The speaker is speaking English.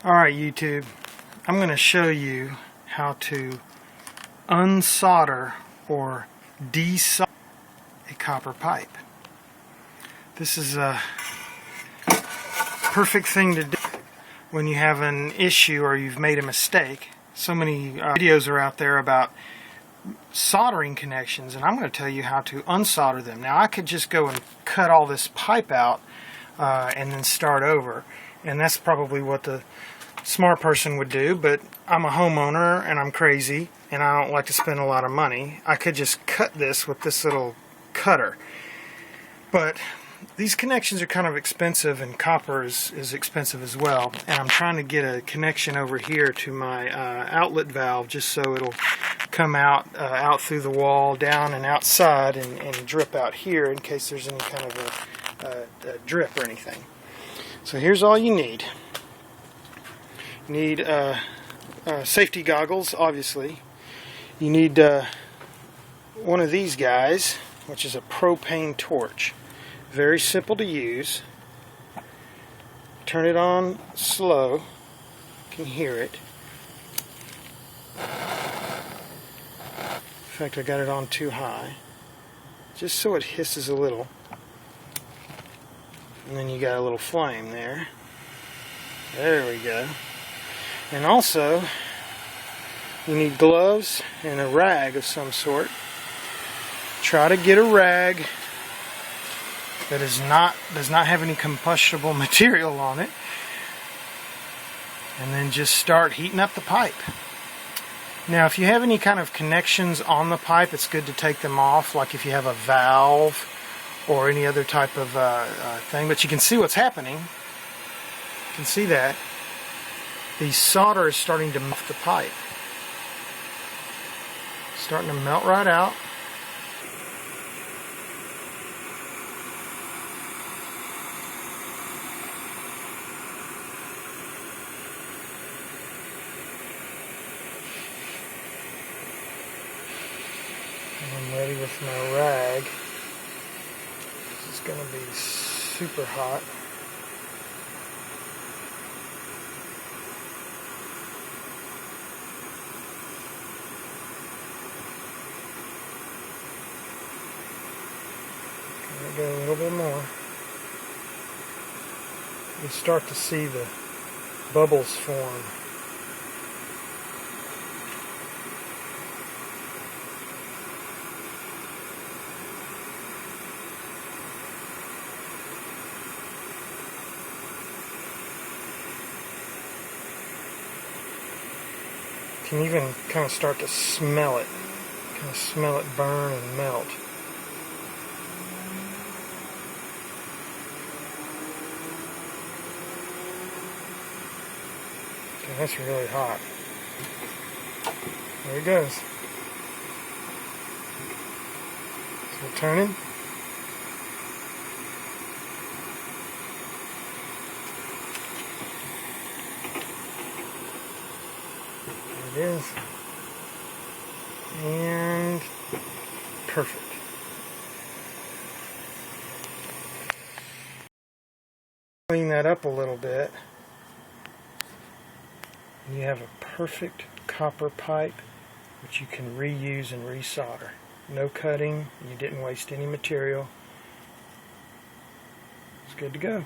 Alright YouTube, I'm going to show you how to unsolder or desolder a copper pipe. This is a perfect thing to do when you have an issue or you've made a mistake. So many videos are out there about soldering connections, and I'm going to tell you how to unsolder them. Now I could just go and cut all this pipe out and then start over, and that's probably what the smart person would do, but I'm a homeowner and I'm crazy and I don't like to spend a lot of money. I could just cut this with this little cutter, but these connections are kind of expensive, and copper is expensive as well, and I'm trying to get a connection over here to my outlet valve just so it'll come out through the wall, down and outside, and drip out here in case there's any kind of a drip or anything. So here's all you need. You need safety goggles, obviously. You need one of these guys, which is a propane torch. Very simple to use. Turn it on slow. You can hear it. In fact, I got it on too high, just so it hisses a little. And then you got a little flame there. There we go. And also, you need gloves and a rag of some sort. Try to get a rag that does not have any combustible material on it. And then just start heating up the pipe. Now, if you have any kind of connections on the pipe, it's good to take them off, like if you have a valve or any other type of thing. But you can see what's happening. You can see that. The solder is starting to melt the pipe. Starting to melt right out. And I'm ready with my rag. This is going to be super hot. Go a little bit more. You start to see the bubbles form. You can even kind of start to smell it. Kind of smell it burn and melt. That's really hot. There it goes. So turning. There it is. And perfect. Clean that up a little bit. You have a perfect copper pipe which you can reuse and resolder. No cutting, you didn't waste any material. It's good to go.